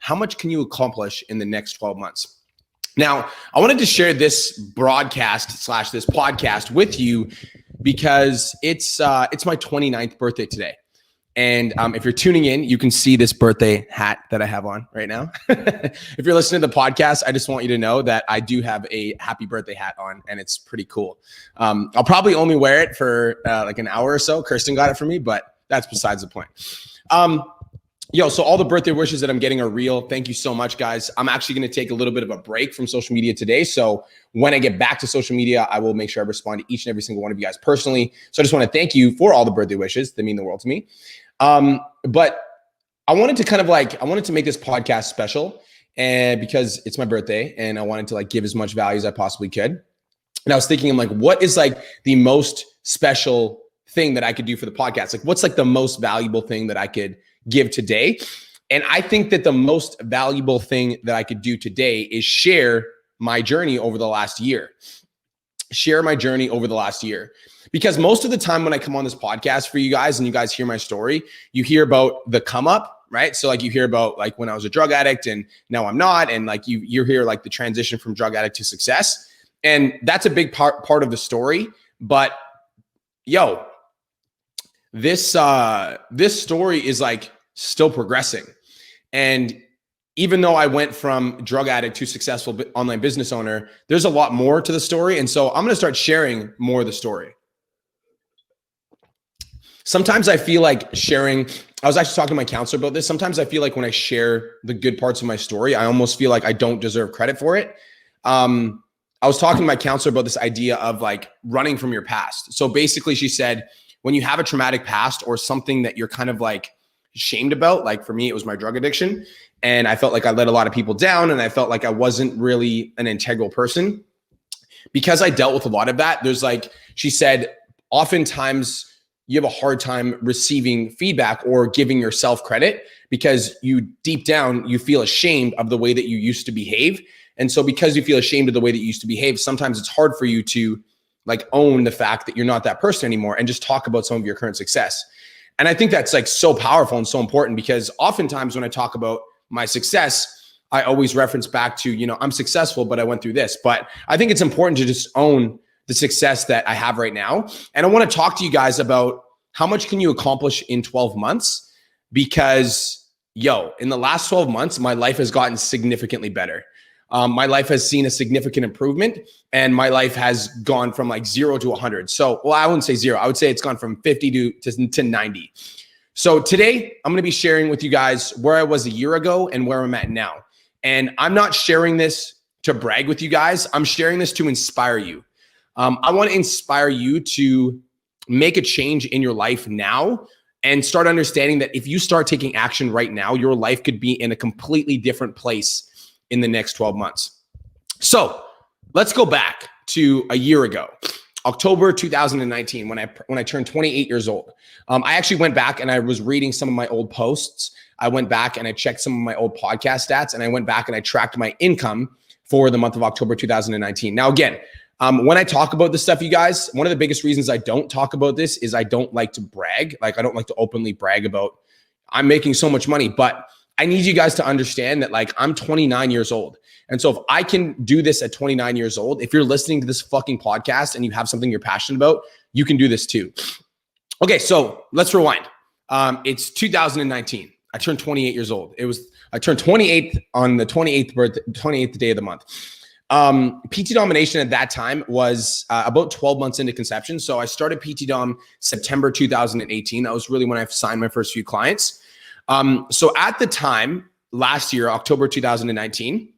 how much can you accomplish in the next 12 months? Now, I wanted to share this broadcast / this podcast with you because it's my 29th birthday today. And if you're tuning in, you can see this birthday hat that I have on right now. If you're listening to the podcast, I just want you to know that I do have a happy birthday hat on, and it's pretty cool. I'll probably only wear it for like an hour or so. Kirsten got it for me, but that's besides the point. So all the birthday wishes that I'm getting are real. Thank you so much, guys. I'm actually going to take a little bit of a break from social media today. So when I get back to social media, I will make sure I respond to each and every single one of you guys personally. So I just want to thank you for all the birthday wishes. They mean the world to me. But I wanted to make this podcast special, and because it's my birthday and I wanted to like give as much value as I possibly could. And I was thinking, I'm like, what is like the most special thing that I could do for the podcast? Like, what's like the most valuable thing that I could give today? And I think that the most valuable thing that I could do today is share my journey over the last year. Because most of the time when I come on this podcast for you guys and you guys hear my story, you hear about the come up, right? So like you hear about like when I was a drug addict and now I'm not. And like you hear like the transition from drug addict to success. And that's a big part of the story. But this story is like still progressing. And even though I went from drug addict to successful online business owner, there's a lot more to the story. And so I'm going to start sharing more of the story. Sometimes I feel like sharing, I was actually talking to my counselor about this. Sometimes I feel like when I share the good parts of my story, I almost feel like I don't deserve credit for it. I was talking to my counselor about this idea of like running from your past. So basically she said, when you have a traumatic past or something that you're kind of like ashamed about, like for me, it was my drug addiction. And I felt like I let a lot of people down and I felt like I wasn't really an integral person. Because I dealt with a lot of that, there's like, she said, oftentimes you have a hard time receiving feedback or giving yourself credit because you deep down, you feel ashamed of the way that you used to behave. And so because you feel ashamed of the way that you used to behave, sometimes it's hard for you to like own the fact that you're not that person anymore and just talk about some of your current success. And I think that's like so powerful and so important because oftentimes when I talk about my success, I always reference back to, I'm successful, but I went through this. But I think it's important to just own the success that I have right now. And I want to talk to you guys about how much can you accomplish in 12 months? Because in the last 12 months, my life has gotten significantly better. My life has seen a significant improvement and my life has gone from like 0 to 100. So, I wouldn't say 0. I would say it's gone from 50 to 90. So today I'm going to be sharing with you guys where I was a year ago and where I'm at now. And I'm not sharing this to brag with you guys. I'm sharing this to inspire you. I want to inspire you to make a change in your life now and start understanding that if you start taking action right now, your life could be in a completely different place in the next 12 months. So let's go back to a year ago, October 2019, when I turned 28 years old. I actually went back and I was reading some of my old posts. I went back and I checked some of my old podcast stats and I went back and I tracked my income for the month of October 2019. Now, again, when I talk about this stuff, you guys, one of the biggest reasons I don't talk about this is I don't like to brag. Like I don't like to openly brag about I'm making so much money, but I need you guys to understand that like I'm 29 years old. And so if I can do this at 29 years old, if you're listening to this fucking podcast and you have something you're passionate about, you can do this too. Okay, so let's rewind. It's 2019. I turned 28 years old. I turned 28 on the 28th day of the month. PT Domination at that time was about 12 months into conception. So I started PT Dom September 2018. That was really when I signed my first few clients. So at the time, last year, October 2019,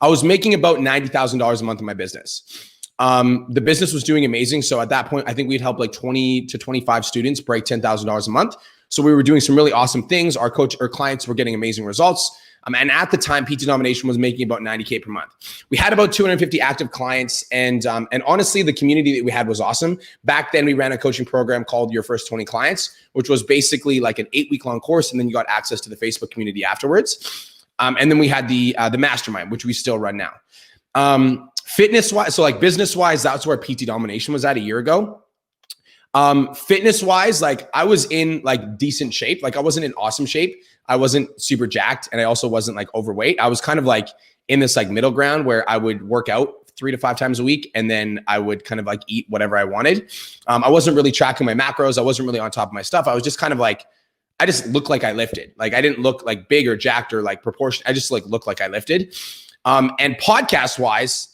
I was making about $90,000 a month in my business. The business was doing amazing. So at that point, I think we'd help like 20 to 25 students break $10,000 a month. So we were doing some really awesome things. Our clients were getting amazing results. And at the time, PT Domination was making about $90K per month. We had about 250 active clients. And honestly, the community that we had was awesome. Back then, we ran a coaching program called Your First 20 Clients, which was basically like an 8-week-long course. And then you got access to the Facebook community afterwards. And then we had the mastermind, which we still run now. Fitness-wise, so like business-wise, that's where PT Domination was at a year ago. Fitness-wise, like I was in like decent shape. Like I wasn't in awesome shape. I wasn't super jacked and I also wasn't like overweight. I was kind of like in this like middle ground where I would work out 3 to 5 times a week. And then I would kind of like eat whatever I wanted. I wasn't really tracking my macros. I wasn't really on top of my stuff. I was just kind of like, I just looked like I lifted. Like I didn't look like big or jacked or like proportion. I just like looked like I lifted. And podcast wise,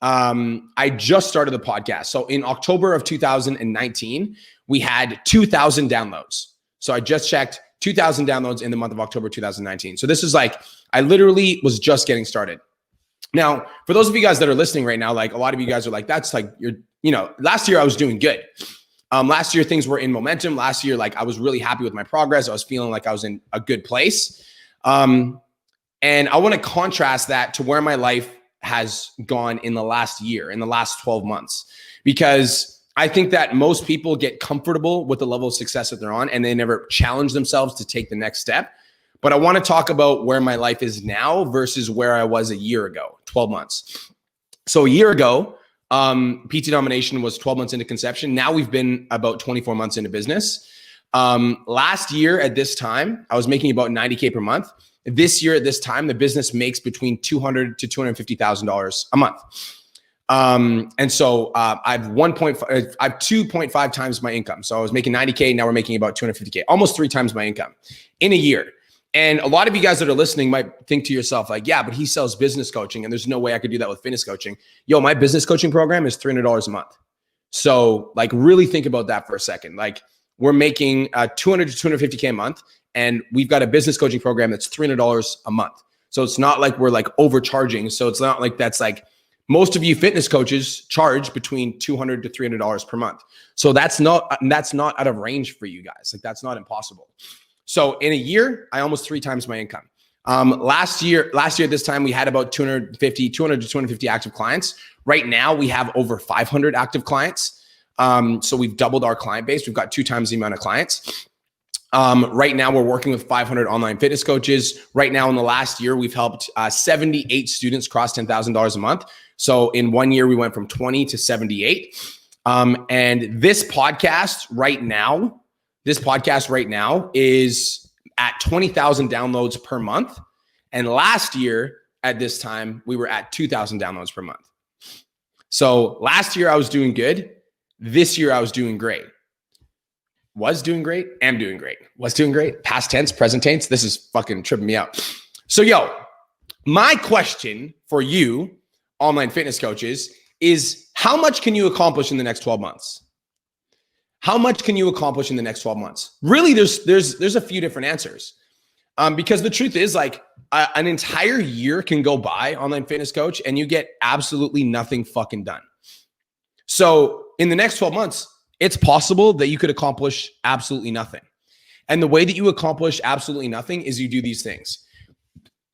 I just started the podcast. So in October of 2019, we had 2,000 downloads. So I just checked 2,000 downloads in the month of October 2019. So this is like, I literally was just getting started. Now, for those of you guys that are listening right now, like a lot of you guys are like, that's like, last year I was doing good. Last year, things were in momentum. Last year, like I was really happy with my progress. I was feeling like I was in a good place. And I want to contrast that to where my life has gone in the last year, in the last 12 months, because I think that most people get comfortable with the level of success that they're on and they never challenge themselves to take the next step. But I want to talk about where my life is now versus where I was a year ago, 12 months. So a year ago, PT Domination was 12 months into conception. Now we've been about 24 months into business. Last year at this time, I was making about $90K per month. This year at this time, the business makes between $200,000 to $250,000 a month. And so I've 2.5 times my income. So I was making 90K. Now we're making about 250K, almost 3 times my income in a year. And a lot of you guys that are listening might think to yourself like, yeah, but he sells business coaching and there's no way I could do that with fitness coaching. Yo, my business coaching program is $300 a month. So like really think about that for a second. Like we're making 200 to 250K a month and we've got a business coaching program that's $300 a month. So it's not like we're like overcharging. So it's not like that's like most of you fitness coaches charge between $200 to $300 per month. So that's not out of range for you guys. Like that's not impossible. So in a year, I almost 3 times my income. Last year at this time, we had about 200 to 250 active clients. Right now, we have over 500 active clients. So we've doubled our client base. We've got 2 times the amount of clients. Right now, we're working with 500 online fitness coaches. Right now, in the last year, we've helped 78 students cross $10,000 a month. So in 1 year, we went from 20 to 78. And this podcast right now is at 20,000 downloads per month. And last year at this time, we were at 2,000 downloads per month. So last year I was doing good. This year I was doing great. Was doing great. Am doing great. Was doing great. Past tense, present tense. This is fucking tripping me out. So yo, my question for you, online fitness coaches, is how much can you accomplish in the next 12 months? How much can you accomplish in the next 12 months? Really, there's a few different answers. Because the truth is like an entire year can go by, online fitness coach, and you get absolutely nothing fucking done. So in the next 12 months, it's possible that you could accomplish absolutely nothing. And the way that you accomplish absolutely nothing is you do these things.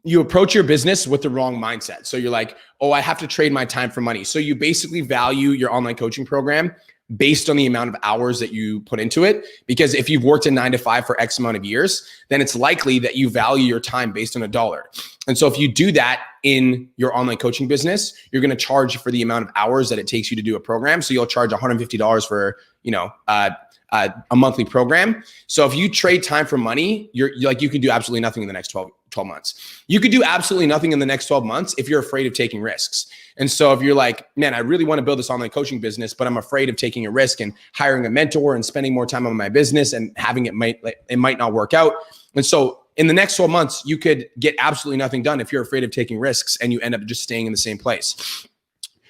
You approach your business with the wrong mindset. So you're like, oh, I have to trade my time for money. So you basically value your online coaching program based on the amount of hours that you put into it. Because if you've worked a 9 to 5 for X amount of years, then it's likely that you value your time based on $1. And so if you do that in your online coaching business, you're going to charge for the amount of hours that it takes you to do a program. So you'll charge $150 for, a monthly program. So if you trade time for money, you're like, you can do absolutely nothing in the next 12 months. You could do absolutely nothing in the next 12 months if you're afraid of taking risks. And so if you're like, man, I really want to build this online coaching business, but I'm afraid of taking a risk and hiring a mentor and spending more time on my business and having it might not work out. And so in the next 12 months, you could get absolutely nothing done if you're afraid of taking risks and you end up just staying in the same place.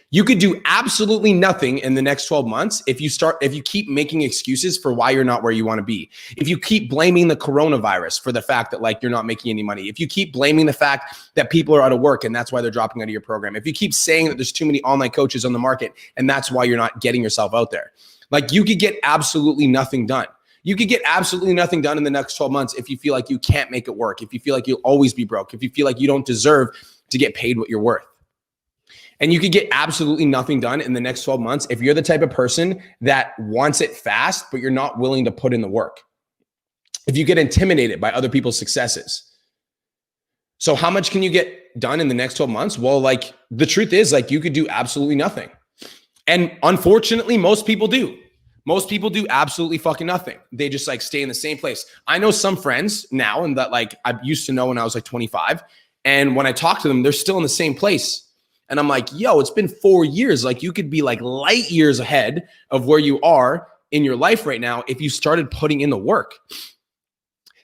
You could do absolutely nothing in the next 12 months if you keep making excuses for why you're not where you want to be. If you keep blaming the coronavirus for the fact that like you're not making any money. If you keep blaming the fact that people are out of work and that's why they're dropping out of your program. If you keep saying that there's too many online coaches on the market and that's why you're not getting yourself out there. Like you could get absolutely nothing done. You could get absolutely nothing done in the next 12 months if you feel like you can't make it work. If you feel like you'll always be broke. If you feel like you don't deserve to get paid what you're worth. And you could get absolutely nothing done in the next 12 months if you're the type of person that wants it fast, but you're not willing to put in the work. If you get intimidated by other people's successes. So how much can you get done in the next 12 months? Well, like the truth is like you could do absolutely nothing. And unfortunately, most people do. Most people do absolutely fucking nothing. They just like stay in the same place. I know some friends now, and that like I used to know when I was like 25. And when I talk to them, they're still in the same place. And I'm like, yo, it's been 4 years. Like you could be like light years ahead of where you are in your life right now if you started putting in the work.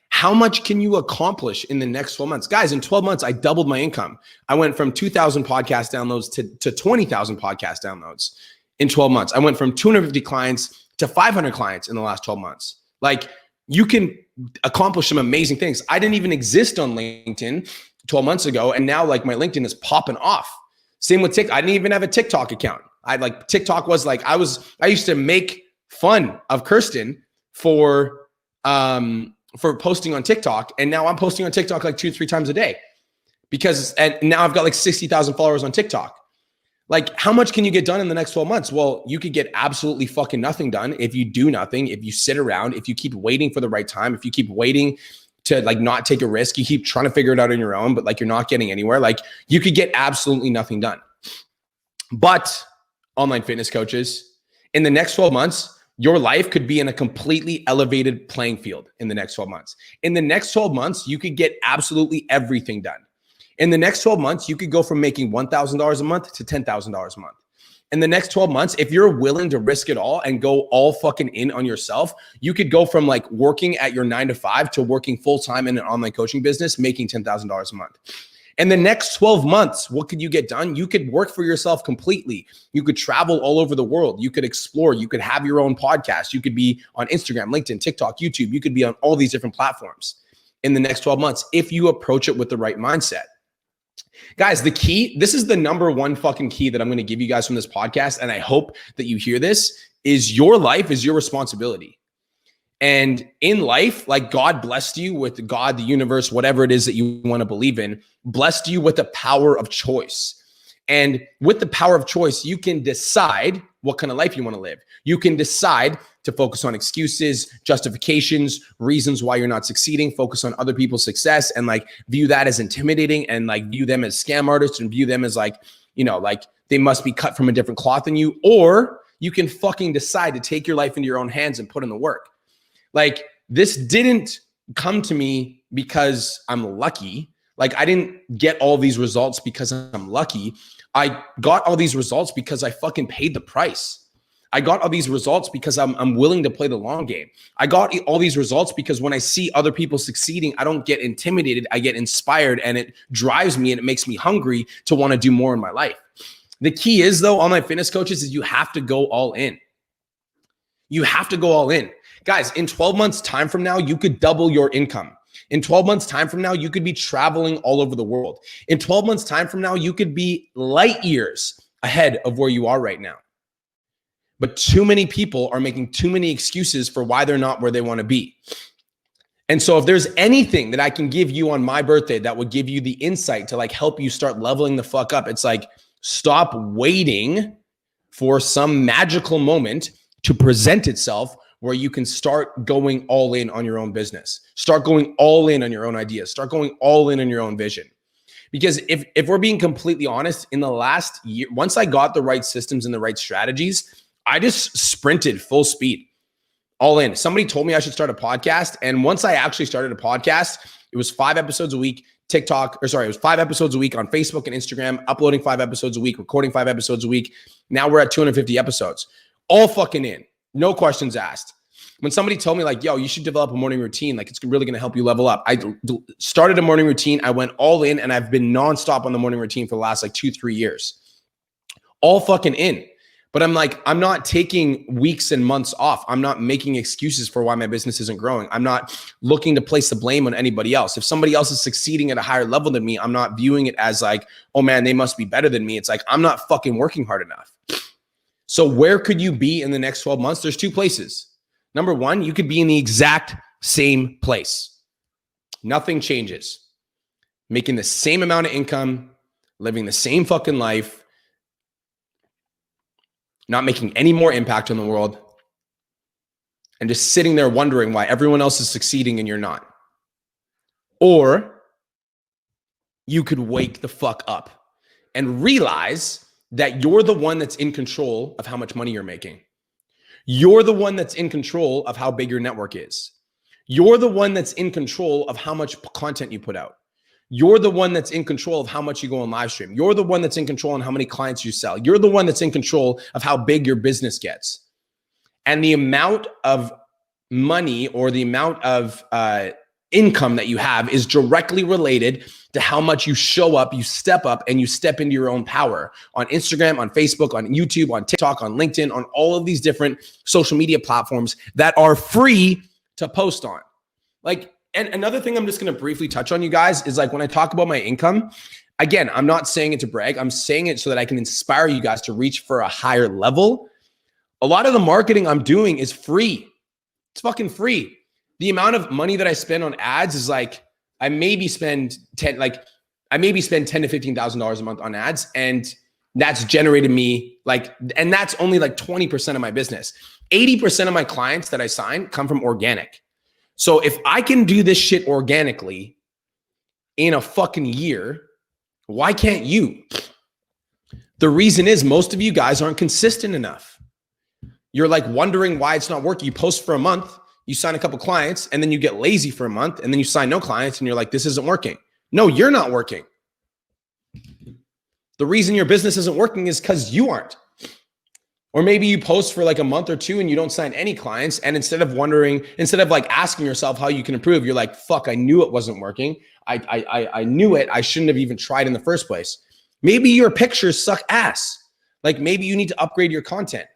How much can you accomplish in the next 12 months? Guys, in 12 months, I doubled my income. I went from 2,000 podcast downloads to 20,000 podcast downloads in 12 months. I went from 250 clients to 500 clients in the last 12 months. Like you can accomplish some amazing things. I didn't even exist on LinkedIn 12 months ago. And now like my LinkedIn is popping off. Same with TikTok. I didn't even have a TikTok account. TikTok was like, I used to make fun of Kirsten for posting on TikTok. And now I'm posting on TikTok like 2-3 times a day and now I've got like 60,000 followers on TikTok. Like how much can you get done in the next 12 months? Well, you could get absolutely fucking nothing done if you do nothing, if you sit around, if you keep waiting for the right time, if you keep waiting to like not take a risk, you keep trying to figure it out on your own, but like you're not getting anywhere. Like you could get absolutely nothing done. But online fitness coaches, in the next 12 months, your life could be in a completely elevated playing field in the next 12 months. In the next 12 months, you could get absolutely everything done. In the next 12 months, you could go from making $1,000 a month to $10,000 a month. In the next 12 months, if you're willing to risk it all and go all fucking in on yourself, you could go from like working at your 9 to 5 to working full-time in an online coaching business, making $10,000 a month. In the next 12 months, what could you get done? You could work for yourself completely. You could travel all over the world. You could explore. You could have your own podcast. You could be on Instagram, LinkedIn, TikTok, YouTube. You could be on all these different platforms in the next 12 months if you approach it with the right mindset. Guys, the key, this is the number one fucking key that I'm going to give you guys from this podcast, and I hope that you hear this, is your life is your responsibility. And in life, like God blessed you with God, the universe, whatever it is that you want to believe in, blessed you with the power of choice. And with the power of choice, you can decide what kind of life you want to live. You can decide to focus on excuses, justifications, reasons why you're not succeeding, focus on other people's success and like view that as intimidating and like view them as scam artists and view them as like, you know, like they must be cut from a different cloth than you. Or you can fucking decide to take your life into your own hands and put in the work. Like this didn't come to me because I'm lucky. Like I didn't get all these results because I'm lucky. I got all these results because I fucking paid the price. I got all these results because I'm willing to play the long game. I got all these results because when I see other people succeeding, I don't get intimidated. I get inspired and it drives me and it makes me hungry to want to do more in my life. The key is though, online fitness coaches, is you have to go all in. You have to go all in. Guys, in 12 months time from now, you could double your income. In 12 months time from now, you could be traveling all over the world. In 12 months time from now, you could be light years ahead of where you are right now. But too many people are making too many excuses for why they're not where they want to be. And so if there's anything that I can give you on my birthday that would give you the insight to like help you start leveling the fuck up, it's like, stop waiting for some magical moment to present itself where you can start going all in on your own business. Start going all in on your own ideas. Start going all in on your own vision. Because if we're being completely honest, in the last year, once I got the right systems and the right strategies, I just sprinted full speed, all in. Somebody told me I should start a podcast. And once I actually started a podcast, it was 5 episodes a week, it was 5 episodes a week on Facebook and Instagram, uploading 5 episodes a week, recording 5 episodes a week. Now we're at 250 episodes, all fucking in. No questions asked. When somebody told me like, yo, you should develop a morning routine, like it's really going to help you level up. I started a morning routine. I went all in and I've been nonstop on the morning routine for the last like 2-3 years, all fucking in. But I'm like, I'm not taking weeks and months off. I'm not making excuses for why my business isn't growing. I'm not looking to place the blame on anybody else. If somebody else is succeeding at a higher level than me, I'm not viewing it as like, oh man, they must be better than me. It's like, I'm not fucking working hard enough. So where could you be in the next 12 months? There's 2 places. Number 1, you could be in the exact same place. Nothing changes. Making the same amount of income, living the same fucking life, not making any more impact on the world, and just sitting there wondering why everyone else is succeeding and you're not. Or you could wake the fuck up and realize that you're the one that's in control of how much money you're making. You're the one that's in control of how big your network is. You're the one that's in control of how much content you put out. You're the one that's in control of how much you go on live stream. You're the one that's in control on how many clients you sell. You're the one that's in control of how big your business gets. And the amount of money or the amount of income that you have is directly related to how much you show up, you step up, and you step into your own power on Instagram, on Facebook, on YouTube, on TikTok, on LinkedIn, on all of these different social media platforms that are free to post on. Like, and another thing I'm just going to briefly touch on, you guys, is like when I talk about my income, again, I'm not saying it to brag. I'm saying it so that I can inspire you guys to reach for a higher level. A lot of the marketing I'm doing is free. It's fucking free. The amount of money that I spend on ads is like, I maybe spend $10,000 to $15,000 a month on ads. And that's generated me like, and that's only like 20% of my business. 80% of my clients that I sign come from organic. So if I can do this shit organically in a fucking year, why can't you? The reason is most of you guys aren't consistent enough. You're like wondering why it's not working. You post for a month, you sign a couple clients, and then you get lazy for a month, and then you sign no clients, and you're like, this isn't working. No, you're not working. The reason your business isn't working is because you aren't. Or maybe you post for like a month or two and you don't sign any clients. And instead of like asking yourself how you can improve, you're like, fuck, I knew it wasn't working. I knew it. I shouldn't have even tried in the first place. Maybe your pictures suck ass. Like maybe you need to upgrade your content,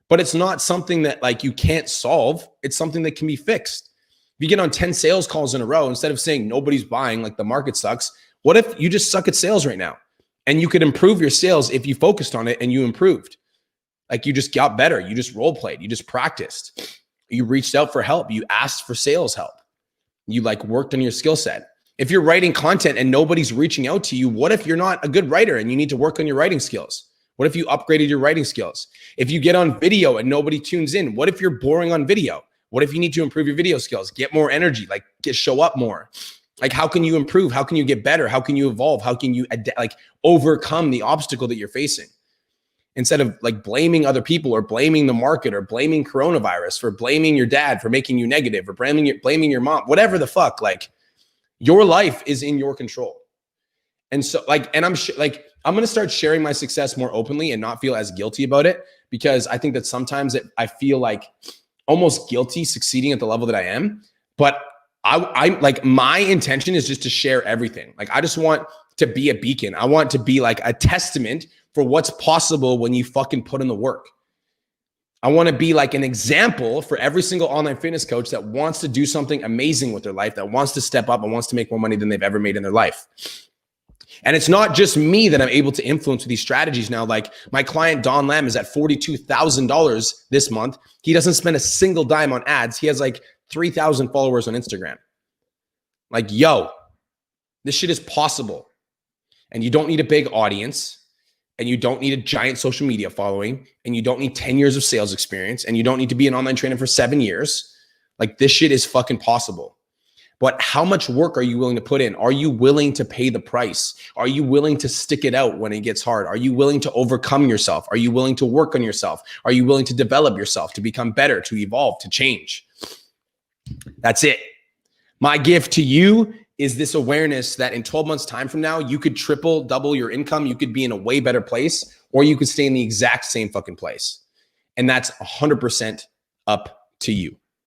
but it's not something that like you can't solve. It's something that can be fixed. If you get on 10 sales calls in a row, instead of saying nobody's buying, like the market sucks, what if you just suck at sales right now? And you could improve your sales if you focused on it and you improved. Like you just got better. You just role played. You just practiced. You reached out for help. You asked for sales help. You like worked on your skill set. If you're writing content and nobody's reaching out to you, what if you're not a good writer and you need to work on your writing skills? What if you upgraded your writing skills? If you get on video and nobody tunes in, what if you're boring on video? What if you need to improve your video skills? Get more energy, like show up more. Like how can you improve? How can you get better? How can you evolve? How can you overcome the obstacle that you're facing? Instead of like blaming other people or blaming the market or blaming coronavirus, for blaming your dad for making you negative, or blaming your mom, whatever the fuck, like your life is in your control. And so like, and I'm going to start sharing my success more openly and not feel as guilty about it, because I think that sometimes I feel like almost guilty succeeding at the level that I am. But I like, my intention is just to share everything. Like, I just want to be a beacon. I want to be like a testament for what's possible when you fucking put in the work. I want to be like an example for every single online fitness coach that wants to do something amazing with their life, that wants to step up and wants to make more money than they've ever made in their life. And it's not just me that I'm able to influence with these strategies now. Like my client, Don Lamb, is at $42,000 this month. He doesn't spend a single dime on ads. He has like 3,000 followers on Instagram. Like, yo, this shit is possible. And you don't need a big audience, and you don't need a giant social media following, and you don't need 10 years of sales experience, and you don't need to be an online trainer for 7 years. Like, this shit is fucking possible. But how much work are you willing to put in? Are you willing to pay the price? Are you willing to stick it out when it gets hard? Are you willing to overcome yourself? Are you willing to work on yourself? Are you willing to develop yourself, to become better, to evolve, to change? That's it. My gift to you is this awareness that in 12 months time from now, you could triple, double your income. You could be in a way better place, or you could stay in the exact same fucking place. And that's 100% up to you.